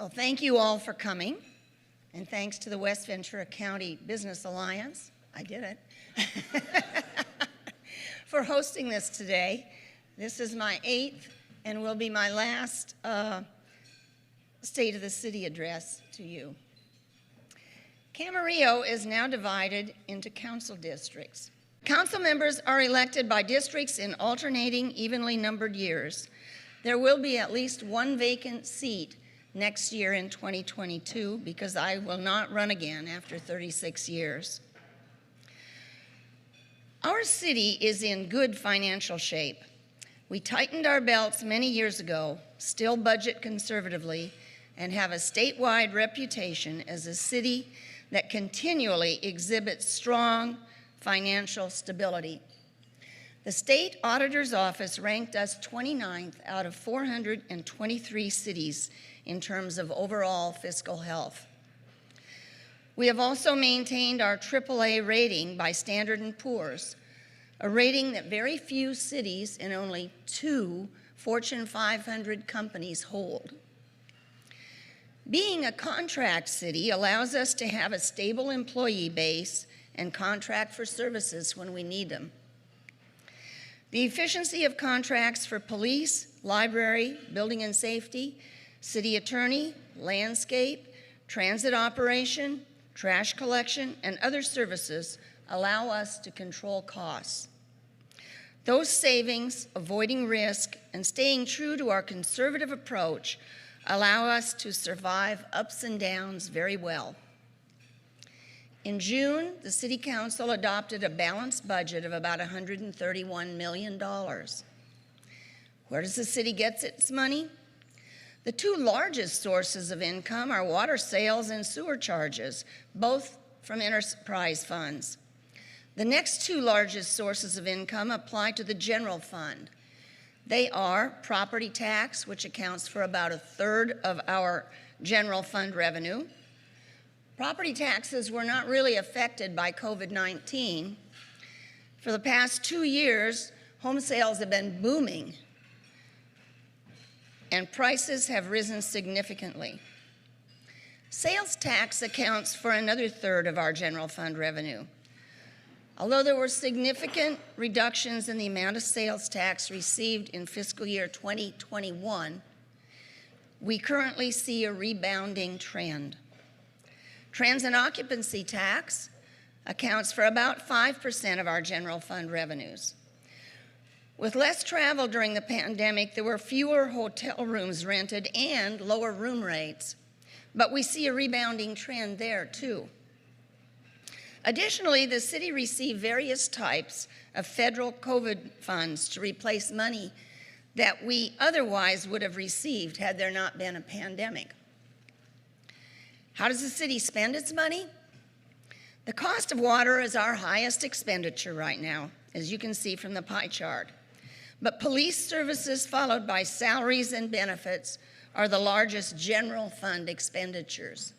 Well, thank you all for coming, and thanks to the West Ventura County Business Alliance, I did it, for hosting this today. This is my 8th and will be my last State of the City address to you. Camarillo is now divided into council districts. Council members are elected by districts in alternating, evenly numbered years. There will be at least one vacant seat next year in 2022 because I will not run again after 36 years. Our city is in good financial shape. We tightened our belts many years ago, still budget conservatively, and have a statewide reputation as a city that continually exhibits strong financial stability. The state auditor's office ranked us 29th out of 423 cities in terms of overall fiscal health. We have also maintained our AAA rating by Standard & Poor's, a rating that very few cities and only 2 Fortune 500 companies hold. Being a contract city allows us to have a stable employee base and contract for services when we need them. The efficiency of contracts for police, library, building and safety, city attorney, landscape, transit operation, trash collection, and other services allow us to control costs. Those savings, avoiding risk, and staying true to our conservative approach allow us to survive ups and downs very well. In June, the City Council adopted a balanced budget of about $131 million. Where does the city get its money? The 2 largest sources of income are water sales and sewer charges, both from enterprise funds. The next 2 largest sources of income apply to the general fund. They are property tax, which accounts for about 1/3 of our general fund revenue. Property taxes were not really affected by COVID-19. For the past 2 years, home sales have been booming, and prices have risen significantly. Sales tax accounts for another 1/3 of our general fund revenue. Although there were significant reductions in the amount of sales tax received in fiscal year 2021, we currently see a rebounding trend. Transit occupancy tax accounts for about 5% of our general fund revenues. With less travel during the pandemic, there were fewer hotel rooms rented and lower room rates, but we see a rebounding trend there too. Additionally, the city received various types of federal COVID funds to replace money that we otherwise would have received had there not been a pandemic. How does the city spend its money? The cost of water is our highest expenditure right now, as you can see from the pie chart. But police services, followed by salaries and benefits, are the largest general fund expenditures.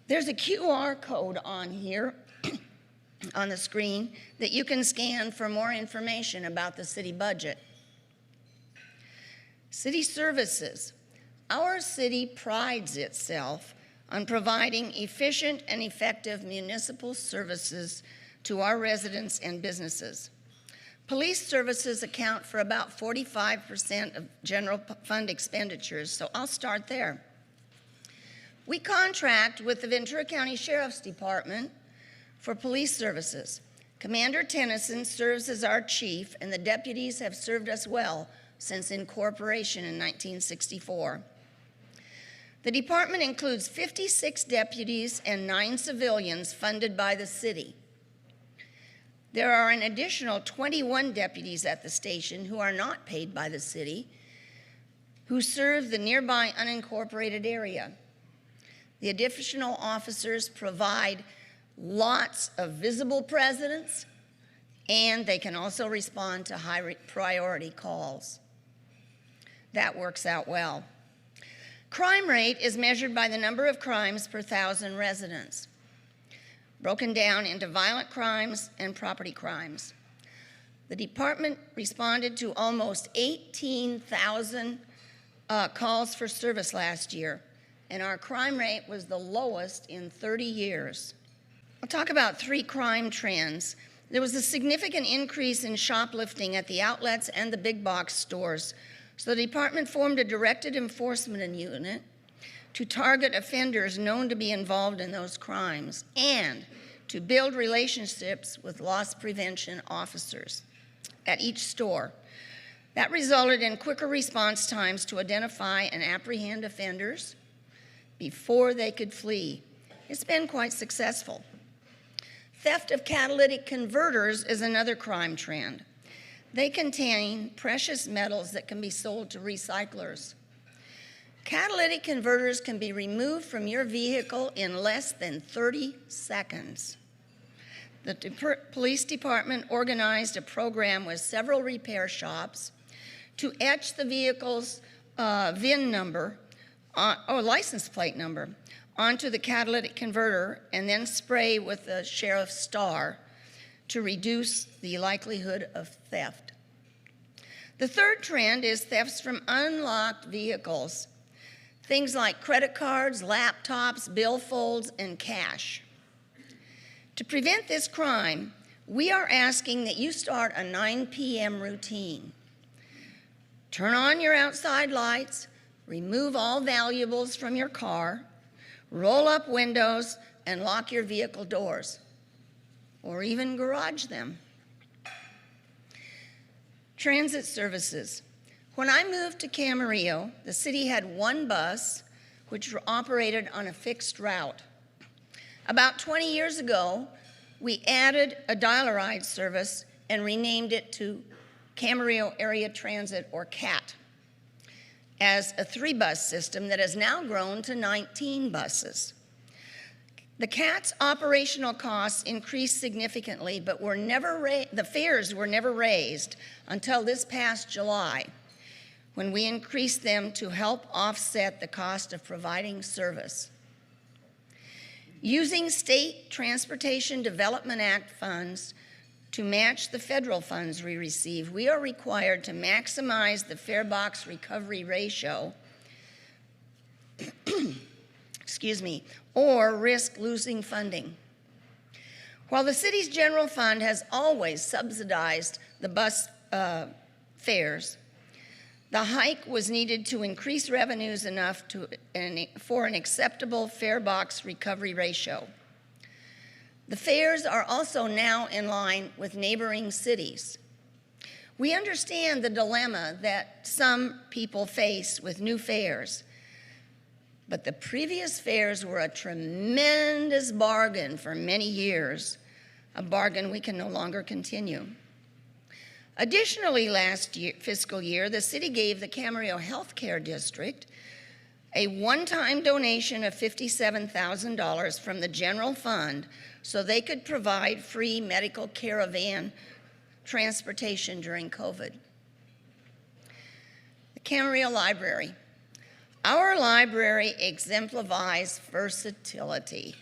There's a QR code on here on the screen that you can scan for more information about the city budget. City services. Our city prides itself on providing efficient and effective municipal services to our residents and businesses. Police services account for about 45% of general fund expenditures, so I'll start there. We contract with the Ventura County Sheriff's Department for police services. Commander Tennyson serves as our chief, and the deputies have served us well since incorporation in 1964. The department includes 56 deputies and 9 civilians funded by the city. There are an additional 21 deputies at the station who are not paid by the city, who serve the nearby unincorporated area. The additional officers provide lots of visible presence, and they can also respond to high priority calls. That works out well. Crime rate is measured by the number of crimes per 1,000 residents, broken down into violent crimes and property crimes. The department responded to almost 18,000 calls for service last year, and our crime rate was the lowest in 30 years. I'll talk about 3 crime trends. There was a significant increase in shoplifting at the outlets and the big box stores, so the department formed a directed enforcement unit to target offenders known to be involved in those crimes and to build relationships with loss prevention officers at each store. That resulted in quicker response times to identify and apprehend offenders before they could flee. It's been quite successful. Theft of catalytic converters is another crime trend. They contain precious metals that can be sold to recyclers. Catalytic converters can be removed from your vehicle in less than 30 seconds. The police department organized a program with several repair shops to etch the vehicle's VIN number, or license plate number, onto the catalytic converter and then spray with the sheriff's star to reduce the likelihood of theft. The third trend is thefts from unlocked vehicles, things like credit cards, laptops, billfolds, and cash. To prevent this crime, we are asking that you start a 9 p.m. routine. Turn on your outside lights, remove all valuables from your car, roll up windows, and lock your vehicle doors, or even garage them. Transit services. When I moved to Camarillo, the city had 1 bus which operated on a fixed route. About 20 years ago, we added a dial-a-ride service and renamed it to Camarillo Area Transit, or CAT, as a 3-bus system that has now grown to 19 buses. The CAT's operational costs increased significantly, but the fares were never raised until this past July, when we increased them to help offset the cost of providing service. Using State Transportation Development Act funds to match the federal funds we receive, we are required to maximize the fare box recovery ratio, or risk losing funding. While the city's general fund has always subsidized the bus fares, the hike was needed to increase revenues enough for an acceptable fare box recovery ratio. The fares are also now in line with neighboring cities. We understand the dilemma that some people face with new fares, but the previous fares were a tremendous bargain for many years, a bargain we can no longer continue. Additionally, last fiscal year, the city gave the Camarillo Healthcare District a one-time donation of $57,000 from the general fund so they could provide free medical caravan transportation during COVID. The Camarillo Library. Our library exemplifies versatility.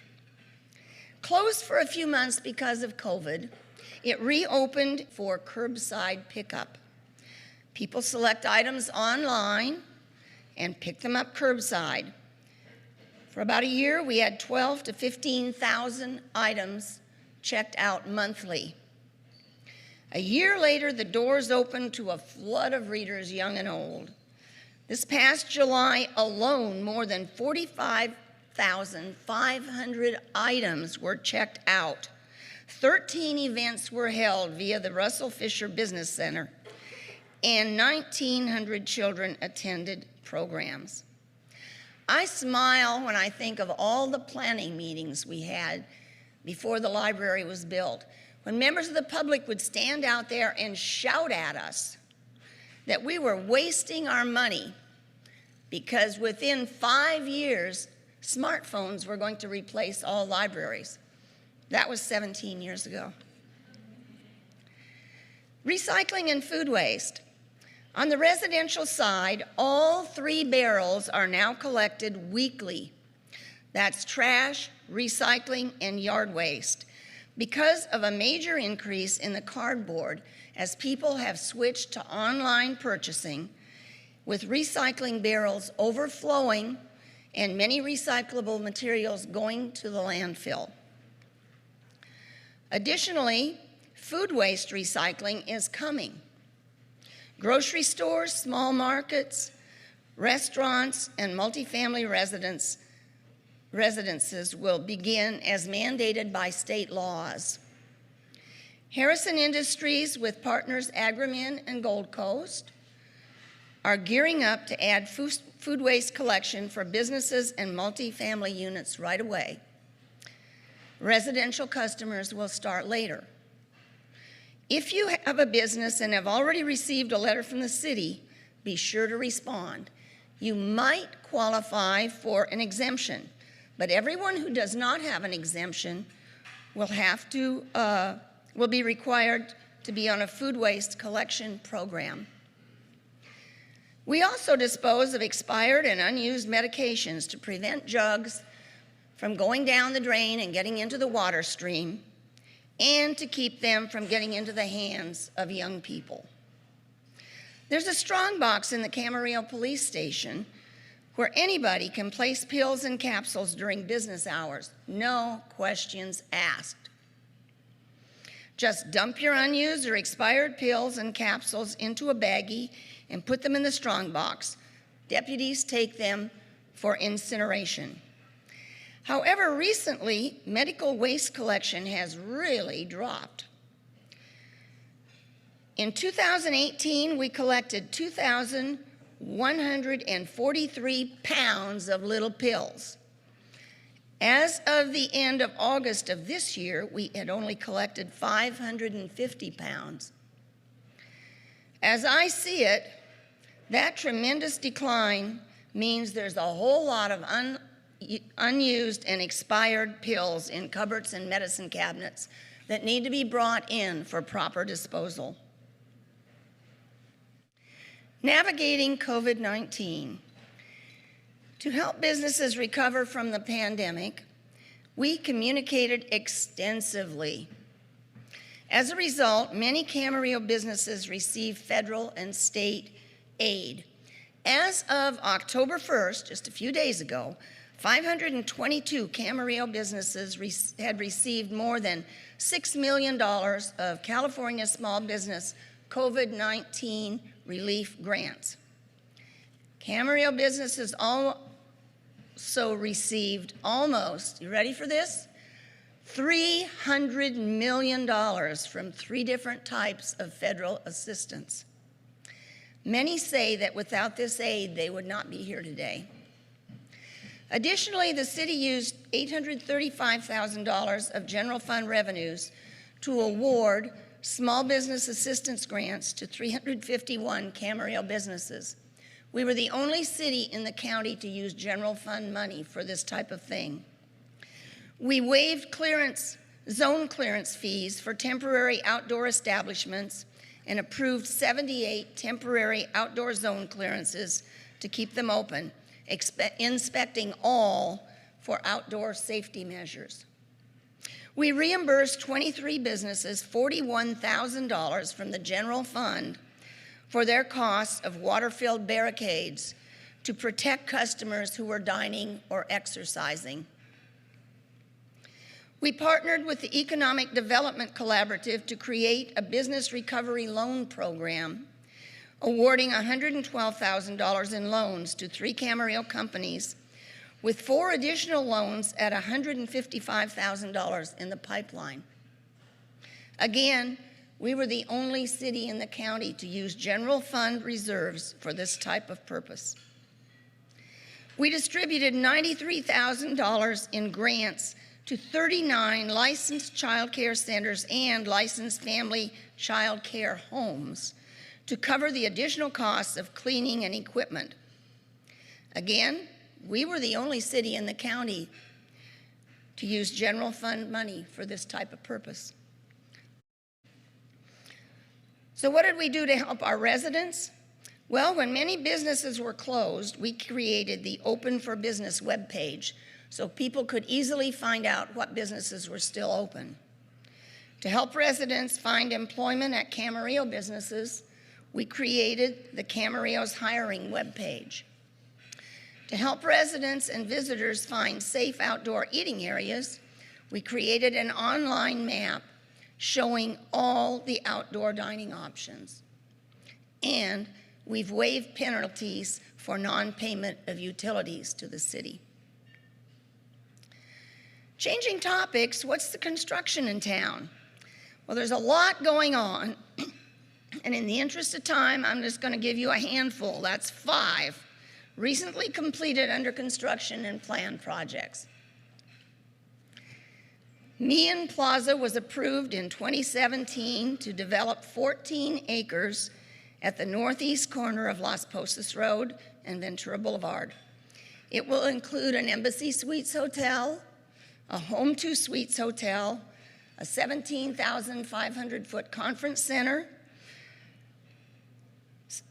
Closed for a few months because of COVID, it reopened for curbside pickup. People select items online and pick them up curbside. For about a year, we had 12,000 to 15,000 items checked out monthly. A year later, the doors opened to a flood of readers, young and old. This past July alone, more than 45,500 items were checked out. 13 events were held via the Russell Fisher Business Center, and 1,900 children attended programs. I smile when I think of all the planning meetings we had before the library was built, when members of the public would stand out there and shout at us that we were wasting our money because within 5 years, smartphones were going to replace all libraries. That was 17 years ago. Recycling and food waste. On the residential side, all 3 barrels are now collected weekly. That's trash, recycling, and yard waste. Because of a major increase in the cardboard, as people have switched to online purchasing, with recycling barrels overflowing and many recyclable materials going to the landfill. Additionally, food waste recycling is coming. Grocery stores, small markets, restaurants, and multifamily residences will begin as mandated by state laws. Harrison Industries, with partners Agromin and Gold Coast, are gearing up to add food waste collection for businesses and multifamily units right away. Residential customers will start later. If you have a business and have already received a letter from the city, be sure to respond. You might qualify for an exemption, but everyone who does not have an exemption will be required to be on a food waste collection program. We also dispose of expired and unused medications to prevent drugs from going down the drain and getting into the water stream, and to keep them from getting into the hands of young people. There's a strong box in the Camarillo police station where anybody can place pills and capsules during business hours, no questions asked. Just dump your unused or expired pills and capsules into a baggie and put them in the strong box. Deputies take them for incineration. However, recently, medical waste collection has really dropped. In 2018, we collected 2,143 pounds of little pills. As of the end of August of this year, we had only collected 550 pounds. As I see it, that tremendous decline means there's a whole lot of unused and expired pills in cupboards and medicine cabinets that need to be brought in for proper disposal. Navigating COVID-19. To help businesses recover from the pandemic, we communicated extensively. As a result, many Camarillo businesses received federal and state aid. As of October 1st, just a few days ago, 522 Camarillo businesses had received more than $6 million of California small business COVID-19 relief grants. Camarillo businesses also received almost, you ready for this? $300 million from 3 different types of federal assistance. Many say that without this aid, they would not be here today. Additionally, the city used $835,000 of general fund revenues to award small business assistance grants to 351 Camarillo businesses. We were the only city in the county to use general fund money for this type of thing. We waived zone clearance fees for temporary outdoor establishments and approved 78 temporary outdoor zone clearances to keep them open, inspecting all for outdoor safety measures. We reimbursed 23 businesses $41,000 from the general fund for their costs of water-filled barricades to protect customers who were dining or exercising. We partnered with the Economic Development Collaborative to create a business recovery loan program, awarding $112,000 in loans to 3 Camarillo companies, with 4 additional loans at $155,000 in the pipeline. Again, we were the only city in the county to use general fund reserves for this type of purpose. We distributed $93,000 in grants to 39 licensed child care centers and licensed family child care homes to cover the additional costs of cleaning and equipment. Again, we were the only city in the county to use general fund money for this type of purpose. So what did we do to help our residents? Well, when many businesses were closed, we created the Open for Business webpage so people could easily find out what businesses were still open. To help residents find employment at Camarillo businesses, we created the Camarillo's hiring webpage. To help residents and visitors find safe outdoor eating areas, we created an online map showing all the outdoor dining options. And we've waived penalties for non-payment of utilities to the city. Changing topics, what's the construction in town? Well, there's a lot going on, and in the interest of time, I'm just going to give you a handful. That's 5 recently completed under construction and planned projects. Meehan Plaza was approved in 2017 to develop 14 acres at the northeast corner of Las Posas Road and Ventura Boulevard. It will include an Embassy Suites hotel, a Home 2 Suites hotel, a 17,500-foot conference center,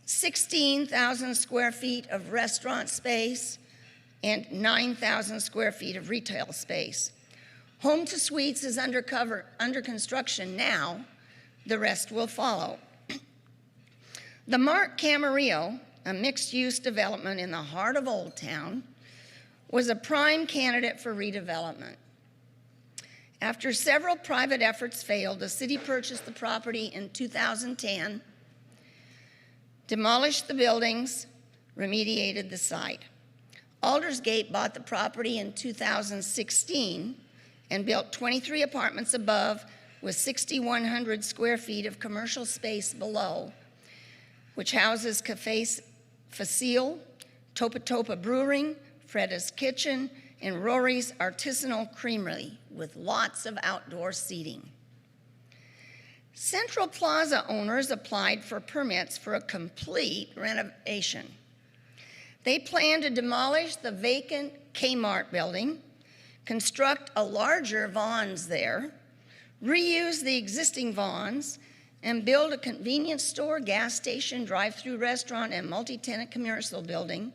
16,000 square feet of restaurant space, and 9,000 square feet of retail space. Home 2 Suites is under construction now. The rest will follow. The Mark Camarillo, a mixed-use development in the heart of Old Town, was a prime candidate for redevelopment. After several private efforts failed, the city purchased the property in 2010, demolished the buildings, remediated the site. Aldersgate bought the property in 2016 and built 23 apartments above with 6,100 square feet of commercial space below, which houses Café Fiscal, Topa Topa Brewing, Freda's Kitchen, and Rory's Artisanal Creamery with lots of outdoor seating. Central Plaza owners applied for permits for a complete renovation. They plan to demolish the vacant Kmart building, construct a larger Vons there, reuse the existing Vons, and build a convenience store, gas station, drive-through restaurant, and multi-tenant commercial building,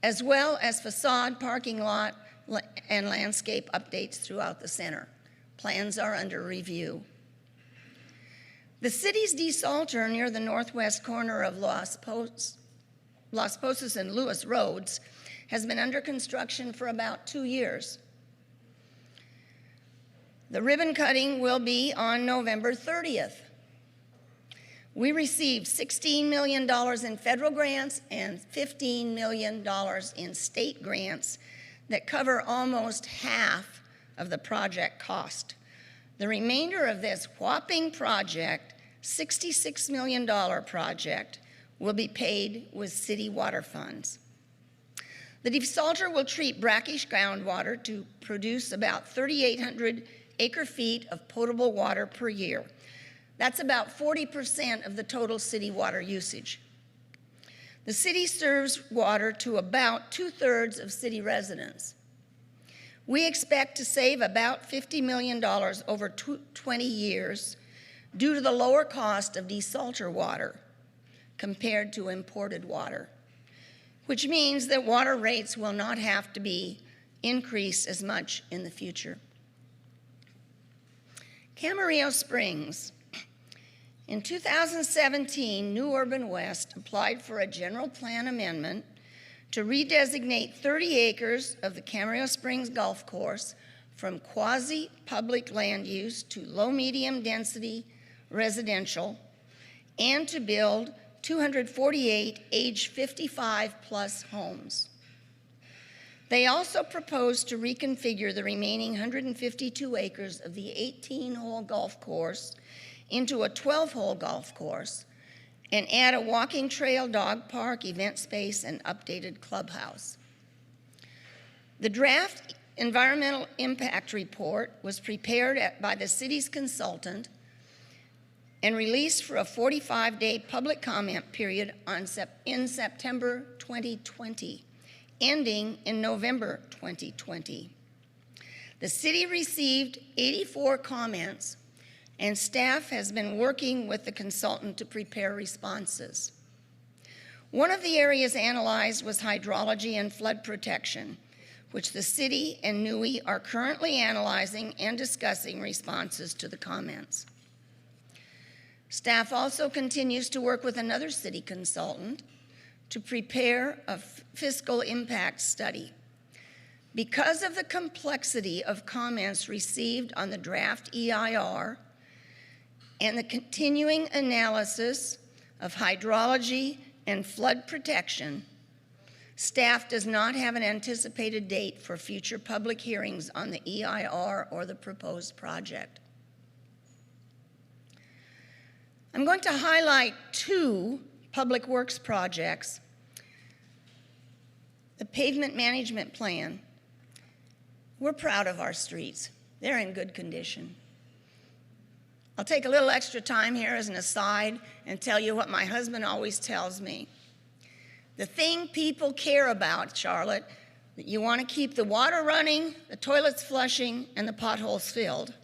as well as facade, parking lot, and landscape updates throughout the center. Plans are under review. The city's desalter near the northwest corner of Las Posas and Lewis Roads has been under construction for about 2 years. The ribbon cutting will be on November 30th. We received $16 million in federal grants and $15 million in state grants that cover almost half of the project cost. The remainder of this whopping project, $66 million project, will be paid with city water funds. The desalter will treat brackish groundwater to produce about 3,800 acre-feet of potable water per year. That's about 40% of the total city water usage. The city serves water to about 2/3 of city residents. We expect to save about $50 million over 20 years due to the lower cost of desalter water compared to imported water, which means that water rates will not have to be increased as much in the future. Camarillo Springs. In 2017, New Urban West applied for a general plan amendment to redesignate 30 acres of the Camarillo Springs Golf Course from quasi-public land use to low-medium density residential and to build 248 age 55 plus homes. They also proposed to reconfigure the remaining 152 acres of the 18-hole golf course into a 12-hole golf course and add a walking trail, dog park, event space, and updated clubhouse. The draft environmental impact report was prepared by the city's consultant and released for a 45-day public comment period in September 2020, ending in November 2020. The city received 84 comments, and staff has been working with the consultant to prepare responses. One of the areas analyzed was hydrology and flood protection, which the city and NUI are currently analyzing and discussing responses to the comments. Staff also continues to work with another city consultant to prepare a fiscal impact study. Because of the complexity of comments received on the draft EIR and the continuing analysis of hydrology and flood protection, staff does not have an anticipated date for future public hearings on the EIR or the proposed project. I'm going to highlight two public works projects. The pavement management plan. We're proud of our streets. They're in good condition. I'll take a little extra time here as an aside and tell you what my husband always tells me. The thing people care about, Charlotte, that you want to keep the water running, the toilets flushing, and the potholes filled.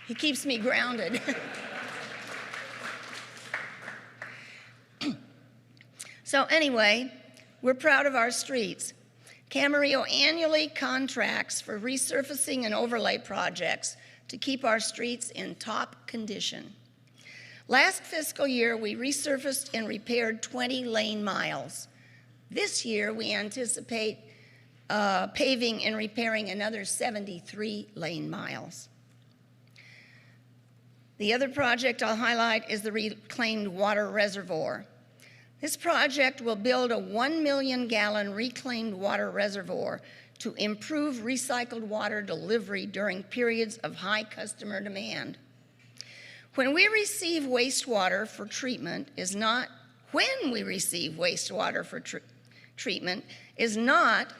He keeps me grounded. So anyway, we're proud of our streets. Camarillo annually contracts for resurfacing and overlay projects to keep our streets in top condition. Last fiscal year, we resurfaced and repaired 20 lane miles. This year, we anticipate paving and repairing another 73 lane miles. The other project I'll highlight is the reclaimed water reservoir. This project will build a 1 million gallon reclaimed water reservoir to improve recycled water delivery during periods of high customer demand. When we receive wastewater for treatment is not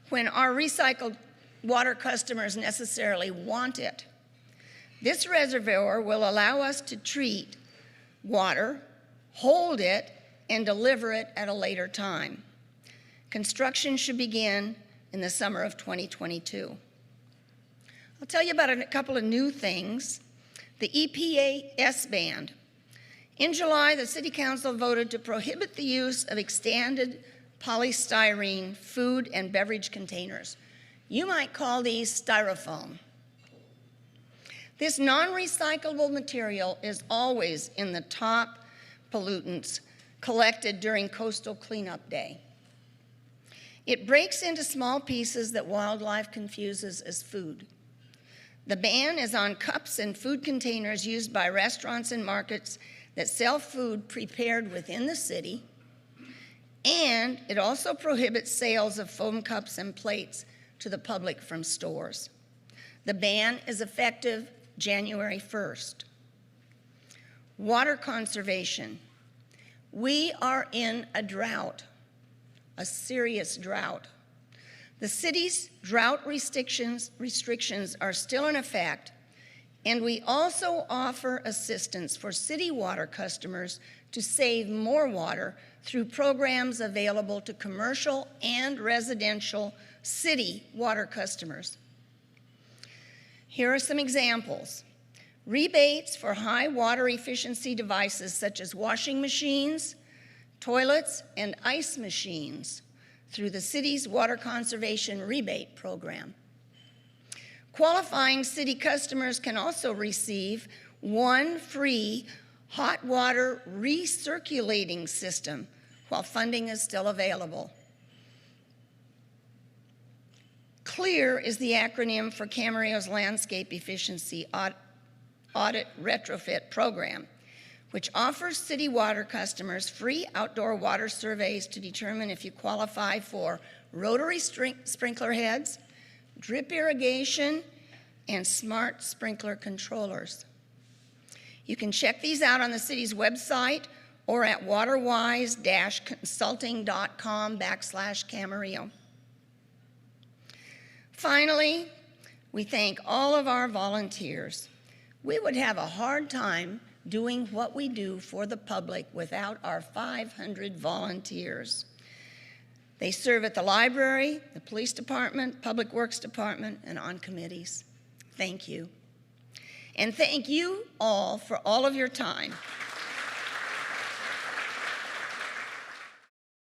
when our recycled water customers necessarily want it. This reservoir will allow us to treat water, hold it, and deliver it at a later time. Construction should begin in the summer of 2022. I'll tell you about a couple of new things. The EPA S-band. In July, the City Council voted to prohibit the use of extended polystyrene food and beverage containers. You might call these styrofoam. This non-recyclable material is always in the top pollutants collected during Coastal Cleanup Day. It breaks into small pieces that wildlife confuses as food. The ban is on cups and food containers used by restaurants and markets that sell food prepared within the city, and it also prohibits sales of foam cups and plates to the public from stores. The ban is effective January 1st. Water conservation. We are in a drought, a serious drought. The city's drought restrictions are still in effect, and we also offer assistance for city water customers to save more water through programs available to commercial and residential city water customers. Here are some examples. Rebates for high water efficiency devices such as washing machines, toilets, and ice machines through the city's water conservation rebate program. Qualifying city customers can also receive one free hot water recirculating system while funding is still available. CLEAR is the acronym for Camarillo's Landscape Efficiency Audit Retrofit Program, which offers city water customers free outdoor water surveys to determine if you qualify for rotary sprinkler heads, drip irrigation, and smart sprinkler controllers. You can check these out on the city's website or at waterwise-consulting.com/Camarillo. Finally, we thank all of our volunteers. We would have a hard time doing what we do for the public without our 500 volunteers. They serve at the library, the police department, public works department, and on committees. Thank you. And thank you all for all of your time.